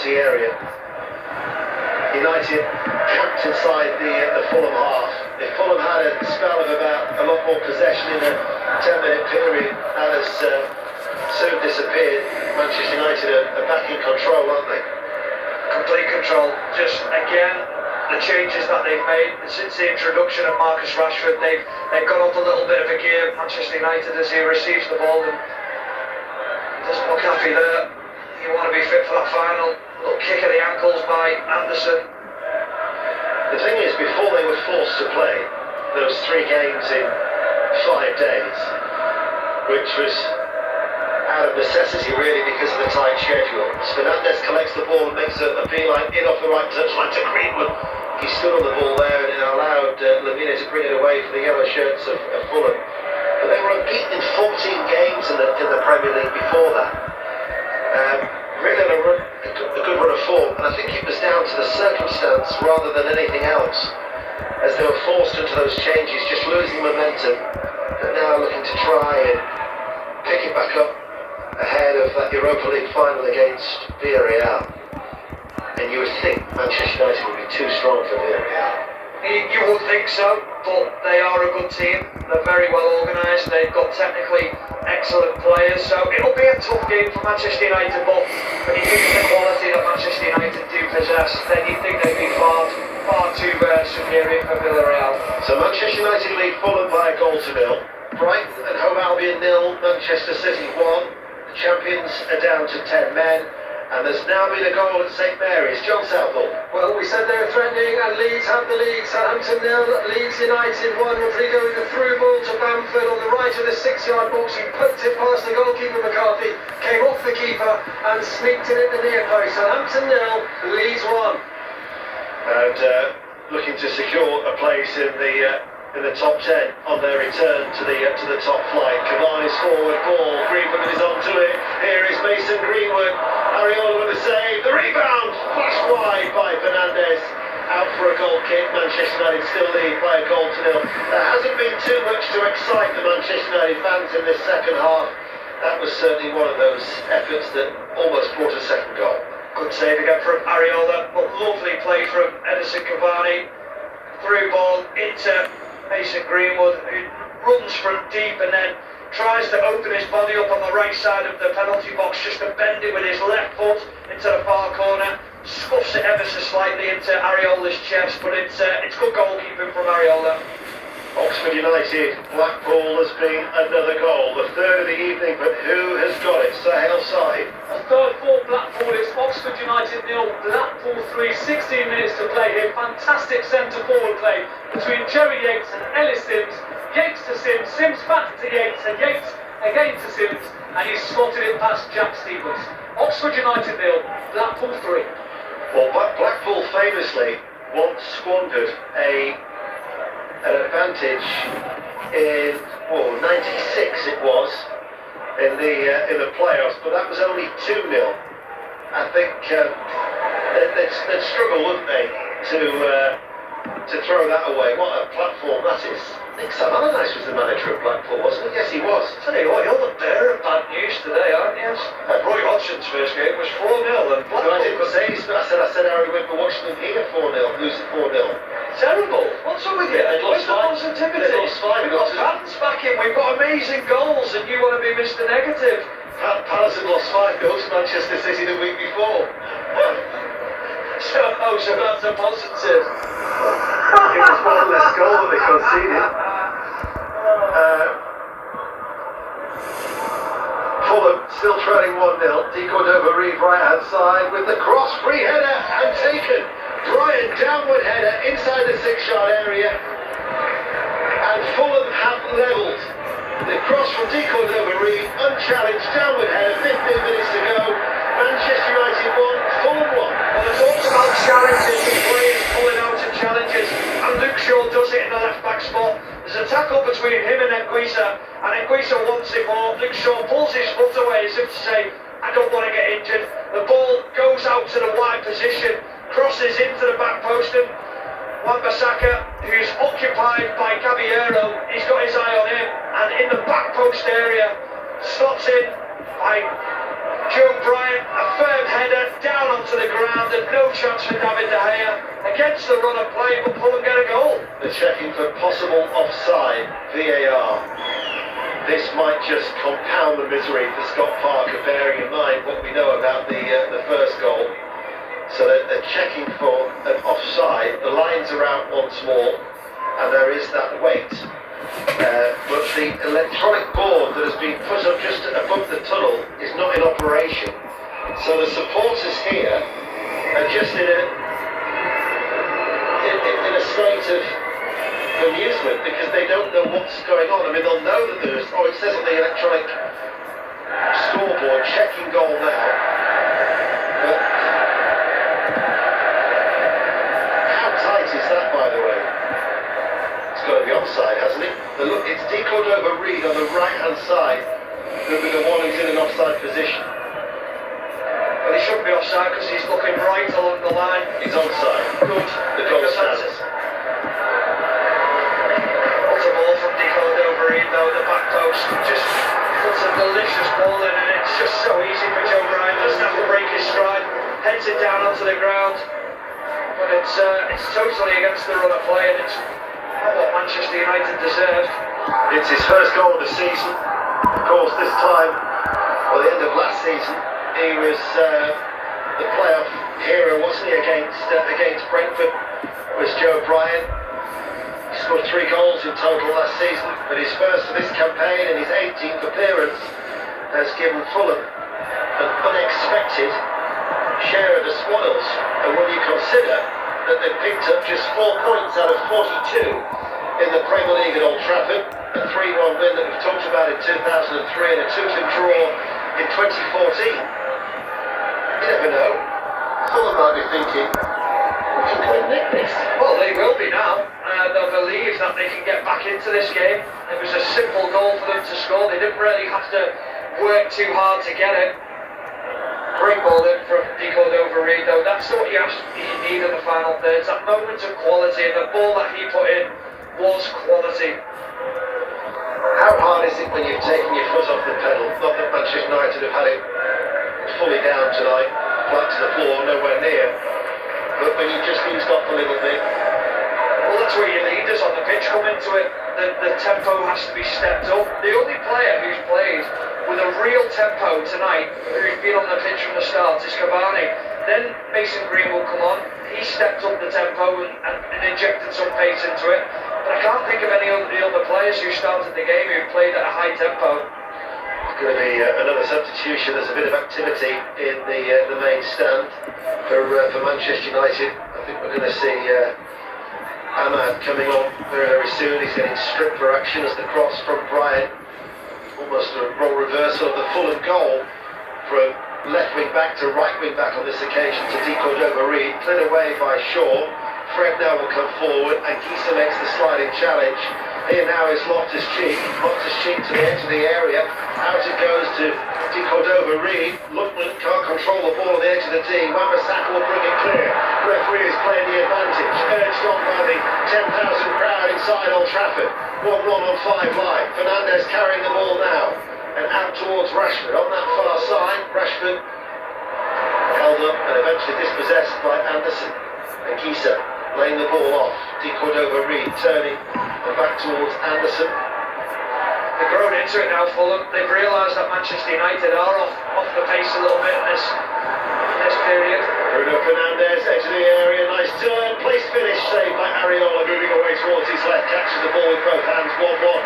penalty area. United trapped inside the Fulham half. If Fulham had a spell of about a lot more possession in a 10-minute period, that has soon disappeared. Manchester United are back in control, aren't they? Complete control. Just again, the changes that they've made since the introduction of Marcus Rashford, they've got up a little bit of a gear. Manchester United, as he receives the ball, and he doesn't look happy there. You want to be fit for that final. Little kick of the ankles by Anderson. The thing is, before they were forced to play those 3 games in 5 days, which was out of necessity really because of the tight schedule, Fernandes collects the ball and makes a beeline in off the right touchline to Greenwood. He stood on the ball there and allowed Lamina to bring it away for the yellow shirts of Fulham. But they were unbeaten in 14 games in the Premier League before that. Really on a good run of form, and I think it was down to the circumstance rather than anything else, as they were forced into those changes, just losing momentum, and now looking to try and pick it back up ahead of that Europa League final against Villarreal. And you would think Manchester United would be too strong for Villarreal. You would think so, but they are a good team. They're very well organised. They've got technically excellent players, so it'll be a tough game for Manchester United. But when you think of the quality that Manchester United do possess, then you think they'd be far too superior for Villarreal. So Manchester United lead Fulham by a goal to 0. Brighton and Hove Albion 0. Manchester City 1. The champions are down to 10 men. And there's now been a goal at St Mary's. John Southall. Well, we said they were threatening, and Leeds have the lead. Southampton 0, Leeds United 1. Rodrigo with the through ball to Bamford on the right of the 6-yard box. He poked it past the goalkeeper McCarthy, came off the keeper and sneaked it at the near post. Southampton 0, Leeds 1. And looking to secure a place in the top 10 on their return to the top flight. Cavani's forward ball. Greenwood is onto it. Here is Mason Greenwood. Areola with the save. The rebound flashed wide by Fernandes. Out for a goal kick. Manchester United still lead by a goal to 0. There hasn't been too much to excite the Manchester United fans in this second half. That was certainly one of those efforts that almost brought a second goal. Good save again from Areola, but lovely play from Edison Cavani. Through ball into Mason Greenwood, who runs from deep and then tries to open his body up on the right side of the penalty box just to bend it with his left foot into the far corner. Scuffs it ever so slightly into Areola's chest, but it's good goalkeeping from Areola. Oxford United, Blackpool has been another goal, the third of the evening, but who has got it? Sahel side. A third for Blackpool. It's Oxford United 0, Blackpool 3. 16 minutes to play here. Fantastic centre forward play between Jerry Yates and Ellis Sims. Yates to Sims, Sims back to Yates, and Yates again to Sims, and he's slotted it past Jack Stevens. Oxford United 0, Blackpool 3. Well, Blackpool famously once squandered an advantage in 96 it was in the playoffs, but that was only 2-0. I think they'd struggle, wouldn't they, to throw that away. What a platform that is. Nick Sam Allardyce was the manager of Blackpool, wasn't he? Yes, he was. Tell you what, you're the bearer of bad news today, aren't you? Roy Hodgson's first game was 4-0 and Blackpool. I didn't say, I said Harry Whitmer watching them here 4-0, losing 4-0. Terrible. What's up with you? Where's the positivity? We've got fans back in, we've got amazing goals, and you want to be Mr. Negative. Palace had lost 5 goals to Manchester City the week before. So that's a positive. It was one less goal that they conceded. Fulham still trailing 1-0. Deco Reed right hand side with the cross, free header and taken. Bryant downward header inside the 6-yard area, and Fulham have levelled. The cross from Deco Reed, unchallenged, downward header, 15 minutes to go. Manchester United 1, Fulham 1. Well, there's talks about challenges and players pulling out of challenges, and Luke Shaw does it in the left back spot. There's a tackle between him and Nguisa, and Nguisa wants it more. Luke Shaw pulls his foot away as if to say, I don't want to get injured. The ball goes out to the wide position, crosses into the back post, and Wan-Bissaka, who's occupied by Caballero, he's got his eye on him, and in the back post area, slots in by Joe Bryant, a firm header down onto the ground and no chance for David De Gea against the run of play, but Fulham get a goal. They're checking for possible offside, VAR. This might just compound the misery for Scott Parker, bearing in mind what we know about the first goal. So they're checking for an offside. The lines are out once more, and there is that wait. But the electronic board that has been put up just above the tunnel is not in operation. So the supporters here are just in a state of amusement because they don't know what's going on. I mean, they'll know that there's, it says on the electronic scoreboard, checking goal now. But how tight is that, by the way? It's got to be offside, hasn't it? Look, it's De Cordova-Reid on the right-hand side who'll be the one who's in an offside position. Well, he shouldn't be offside because he's looking right along the line. He's onside. Good. The goal stands. What's a ball from De Cordova-Reid though, the back post. Just puts a delicious ball in, and it's just so easy for Joe Bryant. Doesn't have to break his stride. Heads it down onto the ground. But it's totally against the run of play, and it's not what Manchester United deserved. It's his first goal of the season. Of course, this time, or the end of last season, he was the playoff hero, wasn't he, against Brentford, was Joe Bryant. He scored 3 goals in total last season, but his first of this campaign and his 18th appearance has given Fulham an unexpected share of the spoils. And when you consider that they picked up just 4 points out of 42 in the Premier League at Old Trafford, a 3-1 win that we've talked about in 2003 and a 2-2 draw in 2014. You never know. Fulham might be thinking, we can go and nick this. Well, they will be now. They'll believe that they can get back into this game. It was a simple goal for them to score. They didn't really have to work too hard to get it. Great ball in from De Cordova-Reid though. That's what you need in the final third. That moment of quality, and the ball that he put in was quality. How hard is it when you've taken your foot off the pedal? Not that Manchester United have had it fully down tonight, flat to the floor, nowhere near. But when you just eased off a little bit. Well, that's where your leaders on the pitch come into it. The tempo has to be stepped up. The only player who's played with a real tempo tonight, who's been on the pitch from the start, is Cavani. Then Mason Green will come on. He stepped up the tempo and injected some pace into it. But I can't think of any of the other players who started the game who played at a high tempo. Going to be another substitution. There's a bit of activity in the main stand for Manchester United. I think we're going to see Ahmad coming on very, very soon. He's getting stripped for action as the cross from Bryant. Almost a role reversal of the Fulham goal from left wing back to right wing back on this occasion to De Cordova-Reid. Cleared away by Shaw. Fred now will come forward and Gisa makes the sliding challenge. Here now is Loftus-Cheek. Loftus-Cheek to the edge of the area. Out it goes to De Cordova-Reid. Lookman can't control the ball on the edge of the D. Wan-Bissaka will bring it clear. Referee is playing the advantage. Urged on by the 10,000 crowd inside Old Trafford. 1-1 on 5 Live. Fernandes carrying the ball now. And out towards Rashford. On that far side, Rashford held up and eventually dispossessed by Anderson. And Gisa laying the ball off. De Cordova-Reid turning and back towards Anderson. They've grown into it now, Fulham. They've realised that Manchester United are off the pace a little bit in this period. Bruno Fernandes, edge of the area, nice turn, place finish, saved by Areola, moving away towards his left, catches the ball with both hands, 1-1.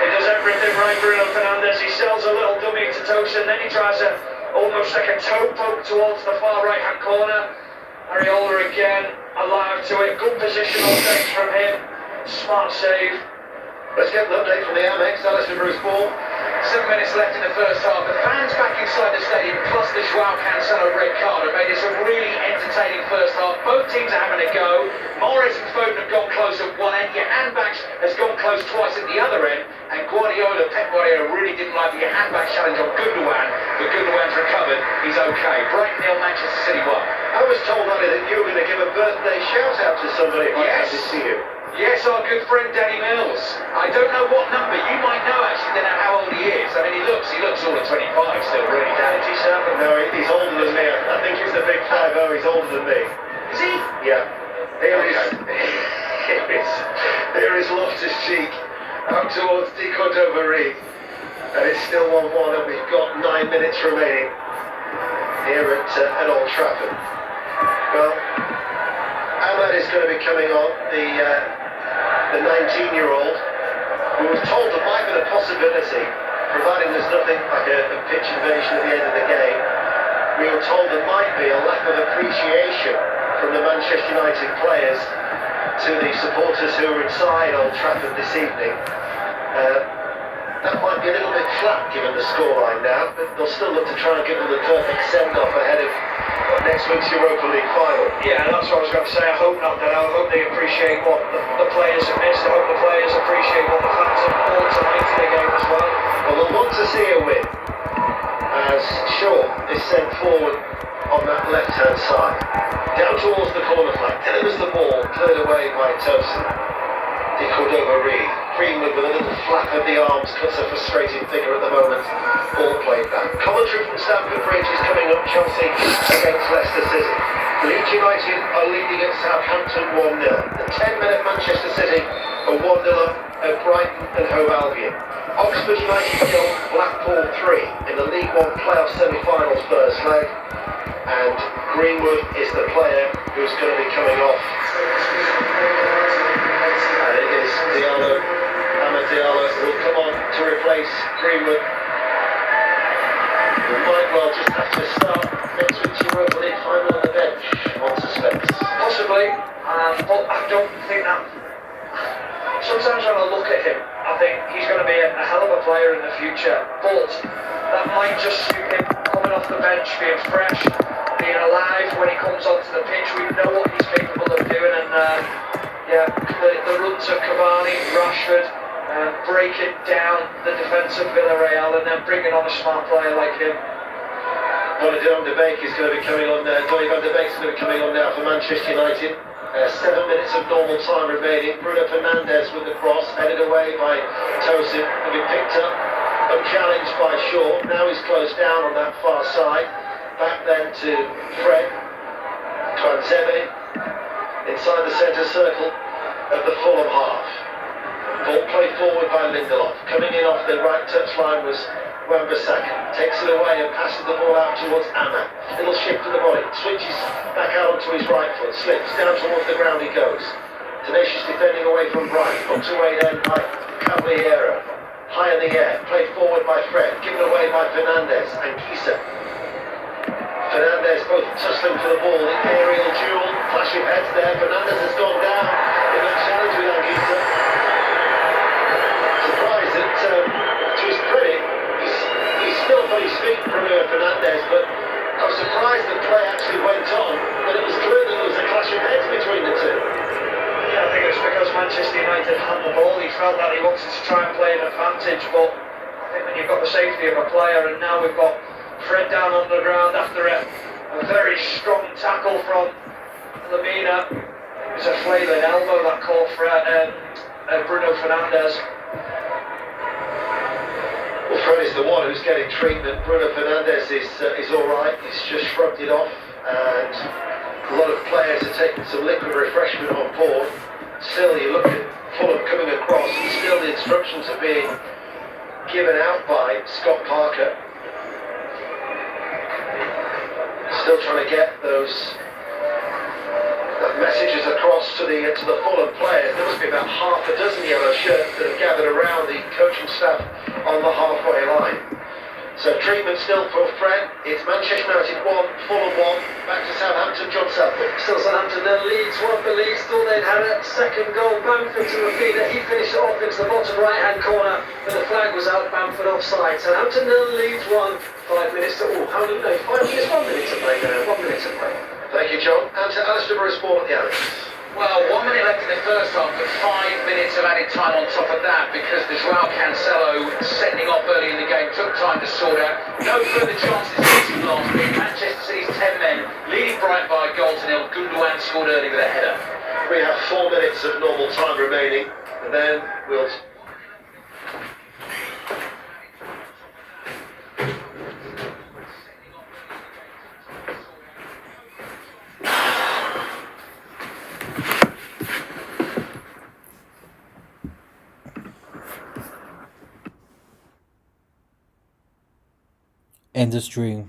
He does everything right, Bruno Fernandes. He sells a little dummy to Tosin, then he tries almost like a toe poke towards the far right-hand corner. Areola again, alive to it. Good positional sense from him. Smart save. Let's get an update from the Amex. Alison Bruce Ball. 7 minutes left in the first half. The fans back inside the stadium, plus the Joao Cancelo red card, have made this a really entertaining first half. Both teams are having a go. Morris and Foden have gone close at one end. Your handback has gone close twice at the other end. And Pep Guardiola really didn't like the handback challenge on Gundogan, but Gundogan's recovered. He's okay. Brighton 0, Manchester City 1. I was told, Ollie, that you were going to give a birthday shout-out to somebody if I had to see you. Yes, our good friend Danny Mills. I don't know what number. You might know, actually, don't know how old he is. I mean, he He looks all of 25 still, really, Dan. 27. No, he's older than me. I think he's the big 5-0. He's older than me. Is he? Yeah. Here is Loftus-Cheek out towards De Cordova-Reid. And it's still 1-1 and we've got 9 minutes remaining here at Old Trafford. Well, Ahmad is going to be coming on, the 19-year-old, who was told there might be the possibility, providing there's nothing like a pitch invasion at the end of the game, we were told there might be a lack of appreciation from the Manchester United players to the supporters who are inside Old Trafford this evening. That might be a little bit flat given the scoreline now, but they'll still look to try and give them the perfect send-off ahead of next week's Europa League final. Yeah, that's what I was going to say. I hope not, that. I hope they appreciate what the players have missed. I hope the players appreciate what the fans have brought tonight to the game as well. Well, they'll want to see a win as Shaw is sent forward on that left-hand side, down towards the corner flag, delivers the ball, cleared away by Tosin. De Cordova-Reid, Greenwood with a little flap of the arms, cuts a frustrated figure at the moment. Ball played back. Commentary from Stamford Bridge is coming up. Chelsea against Leicester City. Leeds United are leading at Southampton 1-0. The 10-minute Manchester City are 1-0 up at Brighton and Hove Albion. Oxford United 0, Blackpool 3 in the League One playoff semi-finals first leg. And Greenwood is the player who's going to be coming off. And it is Diallo, Amad Diallo, who will come on to replace Greenwood. We might well just have to start next week's Europa League final on the bench on suspense. Possibly, but I don't think that. Sometimes when I look at him, I think he's going to be a hell of a player in the future, but that might just suit him coming off the bench, being fresh, being alive when he comes onto the pitch. We know what he's capable of doing, and the runs of Cavani, Rashford, breaking down the defence of Villarreal and then bringing on a smart player like him. Donny van de Beek is going to be coming on now. Donny van de Beek is going to be coming on now for Manchester United. 7 minutes of normal time remaining. Bruno Fernandes with the cross, headed away by Tosin, and be picked up, unchallenged by Shaw. Now he's closed down on that far side. Back then to Fred. Twanzebe inside the centre circle of the Fulham half. Ball played forward by Lindelof. Coming in off the right touchline was Wan-Bissaka. Takes it away and passes the ball out towards Ahmad. Little shift to the body. Switches back out onto his right foot. Slips down towards the ground he goes. Tenacious defending away from Bright. Put away then by Caballero. High in the air. Played forward by Fred. Given away by Fernandes and Kisa. Fernandes both tussling for the ball. The aerial duel. Clash of heads there. Fernandes has gone down in that challenge with Anguissa. Surprised that, to his credit, he's still on his feet, Bruno Fernandes, but I was surprised the play actually went on, but it was clear that there was a clash of heads between the two. Yeah, I think it was because Manchester United had the ball. He felt that he wanted to try and play an advantage, but I think when you've got the safety of a player, and now we've got Fred down on the ground after a very strong tackle from Lamina. It was a flailing elbow that caught Bruno Fernandes. Well, Fred is the one who's getting treatment. Bruno Fernandes is all right. He's just shrugged it off, and a lot of players are taking some liquid refreshment on board. Still, you look at Fulham coming across, and still the instructions are being given out by Scott Parker. Still trying to get those messages across to the Fulham players. There must be about half a dozen yellow shirts that have gathered around the coaching staff on the halfway line. So treatment still for Fred. It's Manchester United 1, Fulham 1. Back to Southampton, John Southwood. Still Southampton, then Leeds 1. The Leeds thought they'd had a second goal. Bamford to Rafina. He finished it off into the bottom right-hand corner, but the flag was out. Bamford offside. Southampton, then Leeds 1. 5 minutes to... Oh, how did they? 5 minutes, 1 minute to play now. 1 minute to play. Thank you, John. And to Alistair Sport, the Alex. Well, 1 minute left in the first half, but 5 minutes of added time on top of that because the Joao Cancelo sending off early in the game took time to sort out. No further chances this last week. Manchester City's 10 men leading Brighton by a goal to nil. Gundogan scored early with a header. We have 4 minutes of normal time remaining, and then we'll... end the stream.